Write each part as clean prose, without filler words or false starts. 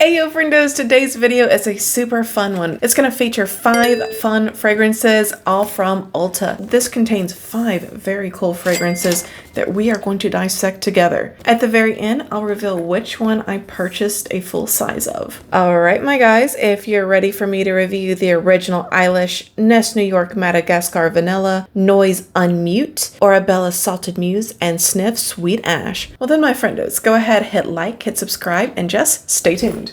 Ayo friendos, today's video is a super fun one. It's going to feature 5 fun fragrances all from Ulta. This contains 5 very cool fragrances that we are going to dissect together. At the very end, I'll reveal which one I purchased a full size of. Alright my guys, if you're ready for me to review the original Eilish, Nest New York Madagascar Vanilla, Noyz Unmite, Orabella Salted Muse, and Snif Sweet Ash. Well then my friendos, go ahead, hit like, hit subscribe, and just stay tuned.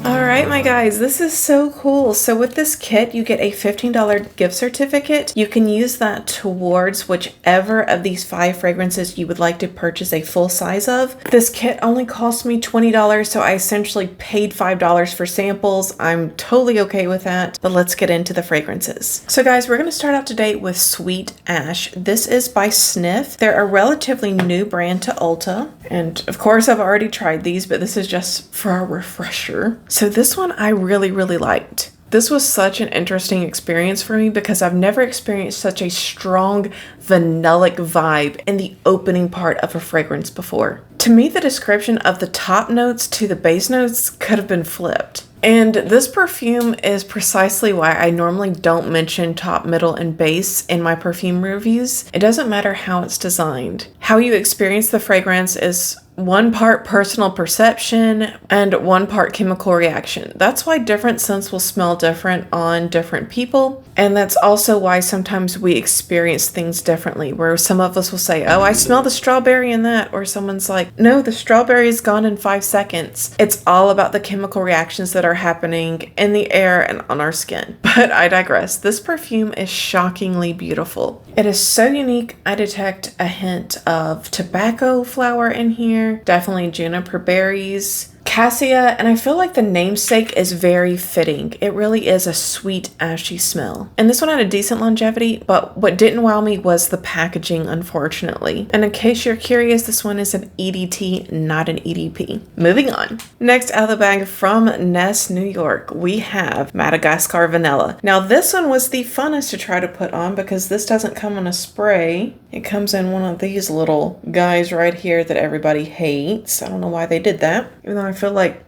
Alright my guys, this is so cool. So with this kit, you get a $15 gift certificate. You can use that towards whichever of these 5 fragrances you would like to purchase a full size of. This kit only cost me $20, so I essentially paid $5 for samples. I'm totally okay with that, but let's get into the fragrances. So guys, we're going to start out today with Sweet Ash. This is by Snif. They're a relatively new brand to Ulta, and of course I've already tried these, but this is just for a refresher. So this one I really liked. This was such an interesting experience for me because I've never experienced such a strong vanillic vibe in the opening part of a fragrance before. To me, the description of the top notes to the base notes could have been flipped. And this perfume is precisely why I normally don't mention top, middle, and base in my perfume reviews. It doesn't matter how it's designed. How you experience the fragrance is 1 part personal perception and 1 part chemical reaction. That's why different scents will smell different on different people. And that's also why sometimes we experience things differently, where some of us will say, oh, I smell the strawberry in that. Or someone's like, no, the strawberry is gone in 5 seconds. It's all about the chemical reactions that are happening in the air and on our skin. But I digress. This perfume is shockingly beautiful. It is so unique. I detect a hint of tobacco flower in here. Definitely juniper berries, cassia, and I feel like the namesake is very fitting. It really is a sweet, ashy smell. And this one had a decent longevity, but what didn't wow me was the packaging, unfortunately. And in case you're curious, this one is an EDT, not an EDP. Moving on. Next out of the bag from Nest New York, we have Madagascar Vanilla. Now this one was the funnest to try to put on because this doesn't come in a spray. It comes in one of these little guys right here that everybody hates. I don't know why they did that, even though I feel like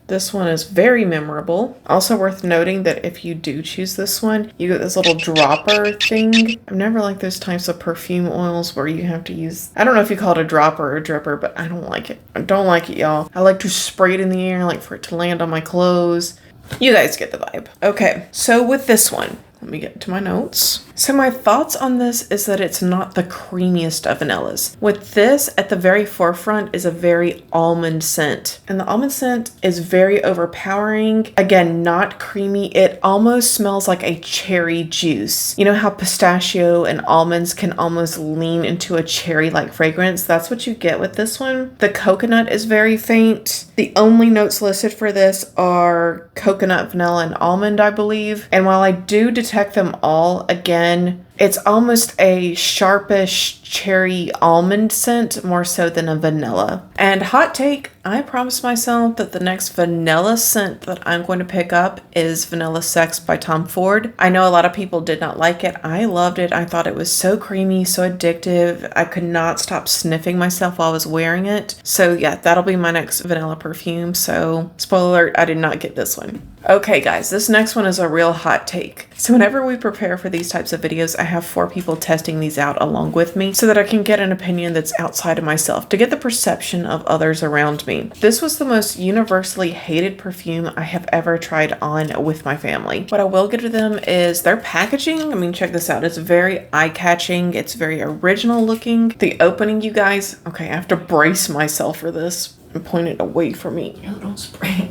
this one is very memorable. Also worth noting that if you do choose this one, you get this little dropper thing. I've never liked those types of perfume oils where you have to use, I don't know if you call it a dropper or a dripper, but I don't like it. I don't like it, y'all. I like to spray it in the air, I like for it to land on my clothes. You guys get the vibe. Okay, so with this one, let me get to my notes. So my thoughts on this is that it's not the creamiest of vanillas. With this, at the very forefront is a very almond scent. And the almond scent is very overpowering. Again, not creamy. It almost smells like a cherry juice. You know how pistachio and almonds can almost lean into a cherry-like fragrance? That's what you get with this one. The coconut is very faint. The only notes listed for this are coconut, vanilla, and almond, I believe. And while I do detect them all, again, it's almost a sharpish cherry almond scent more so than a vanilla. And hot take, I promised myself that the next vanilla scent that I'm going to pick up is Vanilla Sex by Tom Ford. I know a lot of people did not like it. I loved it. I thought it was so creamy, so addictive. I could not stop sniffing myself while I was wearing it. So yeah, that'll be my next vanilla perfume. So spoiler alert, I did not get this one. Okay guys, this next one is a real hot take. So whenever we prepare for these types of videos, I have 4 people testing these out along with me so that I can get an opinion that's outside of myself to get the perception of others around me. This was the most universally hated perfume I have ever tried on with my family. What I will give to them is their packaging. I mean, check this out. It's very eye-catching. It's very original looking. The opening, you guys, okay, I have to brace myself for this and point it away from me. No, don't spray.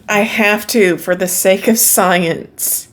I have to, for the sake of science.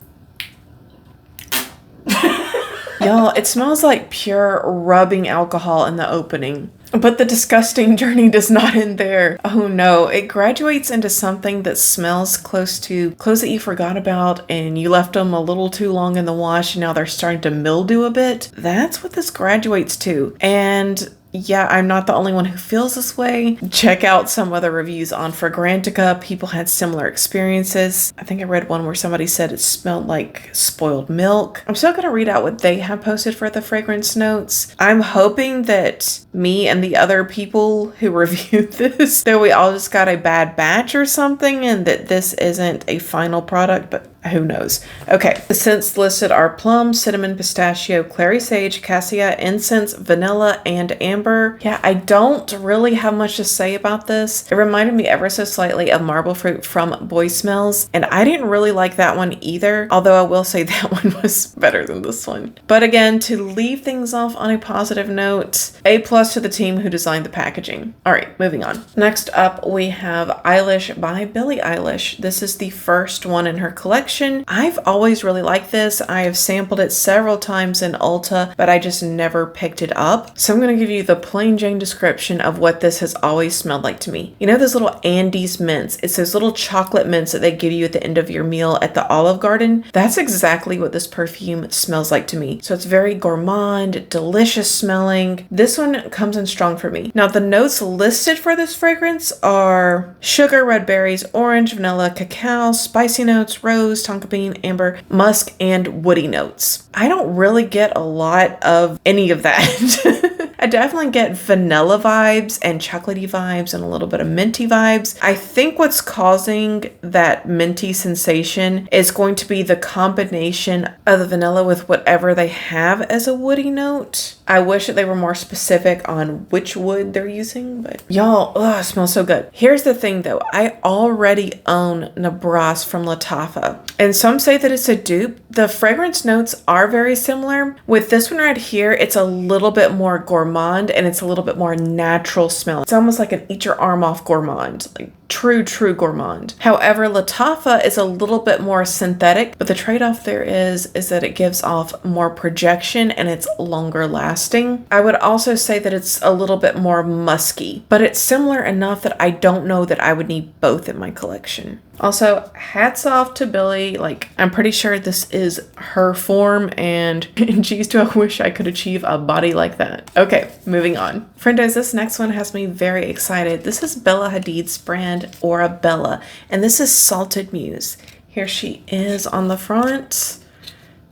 Y'all, it smells like pure rubbing alcohol in the opening. But the disgusting journey does not end there. Oh no, it graduates into something that smells close to clothes that you forgot about and you left them a little too long in the wash and now they're starting to mildew a bit. That's what this graduates to. And yeah, I'm not the only one who feels this way. Check out some other reviews on Fragrantica. People had similar experiences. I think I read one where somebody said it smelled like spoiled milk. I'm still going to read out what they have posted for the fragrance notes. I'm hoping that me and the other people who reviewed this, that we all just got a bad batch or something and that this isn't a final product, but who knows? Okay, the scents listed are plum, cinnamon, pistachio, clary sage, cassia, incense, vanilla, and amber. Yeah, I don't really have much to say about this. It reminded me ever so slightly of Marble Fruit from Boy Smells, and I didn't really like that one either, although I will say that one was better than this one. But again, to leave things off on a positive note, A+ to the team who designed the packaging. All right, moving on. Next up, we have Eilish by Billie Eilish. This is the first one in her collection. I've always really liked this. I have sampled it several times in Ulta, but I just never picked it up. So I'm going to give you the plain Jane description of what this has always smelled like to me. You know those little Andes mints? It's those little chocolate mints that they give you at the end of your meal at the Olive Garden. That's exactly what this perfume smells like to me. So it's very gourmand, delicious smelling. This one comes in strong for me. Now the notes listed for this fragrance are sugar, red berries, orange, vanilla, cacao, spicy notes, rose, tonka bean, amber, musk, and woody notes. I don't really get a lot of any of that. I definitely get vanilla vibes and chocolatey vibes and a little bit of minty vibes. I think what's causing that minty sensation is going to be the combination of the vanilla with whatever they have as a woody note. I wish that they were more specific on which wood they're using, but y'all, it smells so good. Here's the thing though, I already own Nabras from Lattafa, and some say that it's a dupe. The fragrance notes are very similar. With this one right here, it's a little bit more gourmand and it's a little bit more natural smell. It's almost like an eat your arm off gourmand, like true gourmand. However, Lattafa is a little bit more synthetic, but the trade-off there is that it gives off more projection and it's longer lasting. I would also say that it's a little bit more musky, but it's similar enough that I don't know that I would need both in my collection. Also, hats off to Billie. Like, I'm pretty sure this is her form, and geez, do I wish I could achieve a body like that. Okay, moving on. Friendos, this next one has me very excited. This is Bella Hadid's brand Orabella, and this is Salted Muse. Here she is on the front.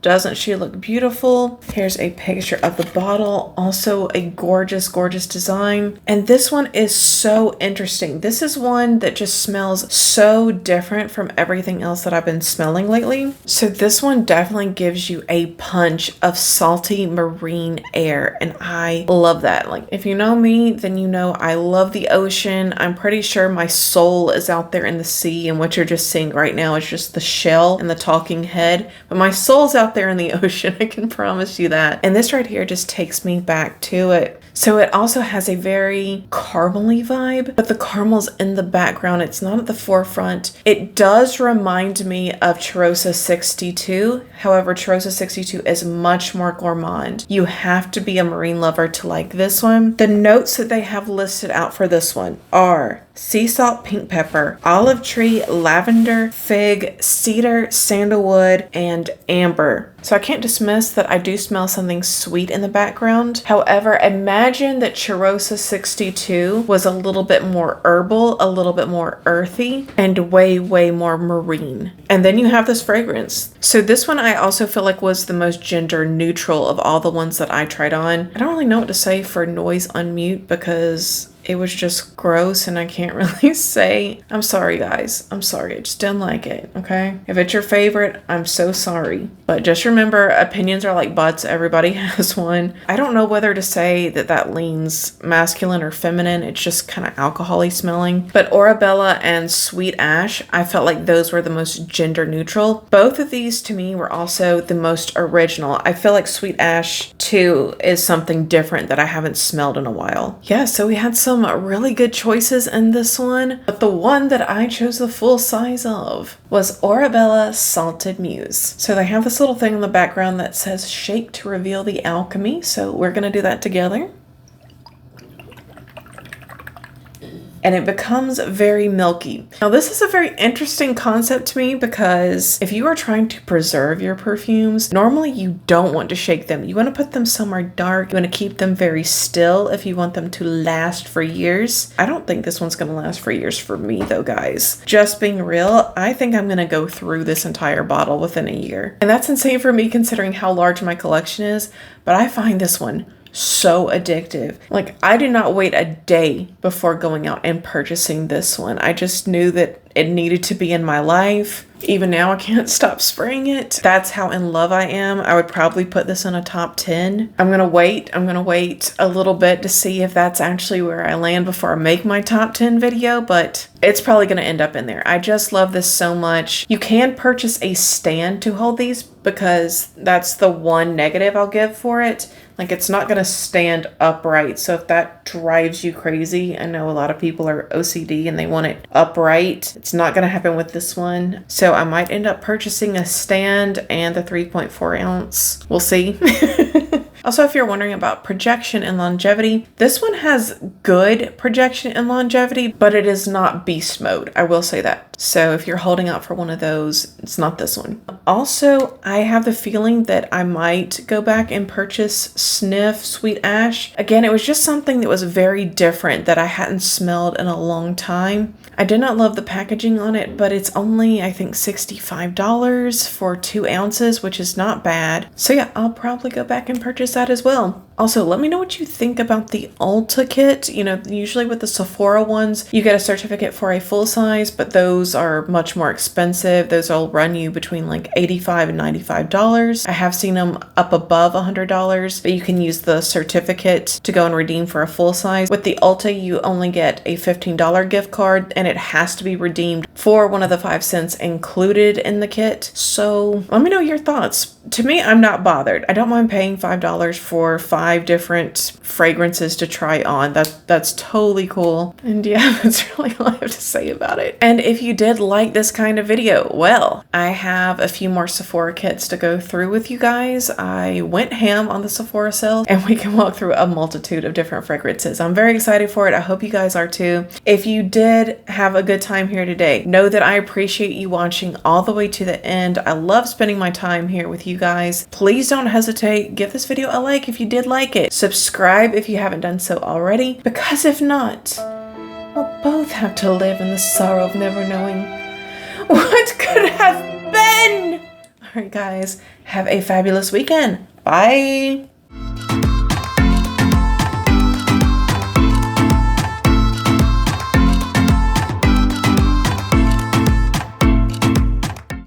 Doesn't she look beautiful? Here's a picture of the bottle. Also a gorgeous design. And this one is so interesting. This is one that just smells so different from everything else that I've been smelling lately. So this one definitely gives you a punch of salty marine air. And I love that. Like, if you know me, then you know I love the ocean. I'm pretty sure my soul is out there in the sea, and what you're just seeing right now is just the shell and the talking head. But my soul's out there in the ocean, I can promise you that. And this right here just takes me back to it. So it also has a very caramely vibe, but the caramel's in the background. It's not at the forefront. It does remind me of Cheirosa 62. However, Cheirosa 62 is much more gourmand. You have to be a marine lover to like this one. The notes that they have listed out for this one are sea salt, pink pepper, olive tree, lavender, fig, cedar, sandalwood, and amber. So I can't dismiss that I do smell something sweet in the background. However, imagine that Cheirosa 62 was a little bit more herbal, a little bit more earthy, and way more marine. And then you have this fragrance. So this one I also feel like was the most gender neutral of all the ones that I tried on. I don't really know what to say for Noyz Unmite because it was just gross and I can't really say. I'm sorry, guys. I'm sorry. I just didn't like it, okay? If it's your favorite, I'm so sorry. But just remember, opinions are like butts. Everybody has one. I don't know whether to say that that leans masculine or feminine. It's just kind of alcohol-y smelling. But Orabella and Sweet Ash, I felt like those were the most gender neutral. Both of these to me were also the most original. I feel like Sweet Ash 2 is something different that I haven't smelled in a while. Yeah, so we had some really good choices in this one, but the one that I chose the full size of was Orabella Salted Muse. So they have this little thing in the background that says shake to reveal the alchemy, so we're gonna do that together. and it becomes very milky. Now this is a very interesting concept to me because if you are trying to preserve your perfumes, normally you don't want to shake them. You want to put them somewhere dark. You want to keep them very still if you want them to last for years. I don't think this one's going to last for years for me though, guys. Just being real, I think I'm going to go through this entire bottle within a year. And that's insane for me considering how large my collection is, but I find this one so addictive. Like, I did not wait a day before going out and purchasing this one. I just knew that it needed to be in my life. Even now, I can't stop spraying it. That's how in love I am. I would probably put this in a top 10. I'm gonna wait a little bit to see if that's actually where I land before I make my top 10 video, but it's probably gonna end up in there. I just love this so much. You can purchase a stand to hold these because that's the one negative I'll give for it. Like, it's not gonna stand upright. So if that drives you crazy, I know a lot of people are OCD and they want it upright. It's not gonna happen with this one. So I might end up purchasing a stand and the 3.4 ounce. We'll see. Also, if you're wondering about projection and longevity, this one has good projection and longevity, but it is not beast mode. I will say that. So if you're holding out for one of those, it's not this one. Also, I have the feeling that I might go back and purchase Snif Sweet Ash. Again, it was just something that was very different that I hadn't smelled in a long time. I did not love the packaging on it, but it's only, I think, $65 for 2 ounces, which is not bad. So yeah, I'll probably go back and purchase that as well. Also, let me know what you think about the Ulta kit. You know, usually with the Sephora ones, you get a certificate for a full size, but those are much more expensive. Those will run you between like $85 and $95. I have seen them up above $100, but you can use the certificate to go and redeem for a full size. With the Ulta, you only get a $15 gift card, and it has to be redeemed for one of the 5 cents included in the kit. So let me know your thoughts. To me, I'm not bothered. I don't mind paying $5 for 5 different fragrances to try on. That's totally cool. And yeah, that's really all I have to say about it. And if you did like this kind of video, well, I have a few more Sephora kits to go through with you guys. I went ham on the Sephora sale, and we can walk through a multitude of different fragrances. I'm very excited for it. I hope you guys are too. If you did have a good time here today, know that I appreciate you watching all the way to the end. I love spending my time here with you guys. Please don't hesitate. Give this video a like if you did like it. Subscribe if you haven't done so already, because if not, we'll both have to live in the sorrow of never knowing what could have been. All right, guys, have a fabulous weekend. Bye.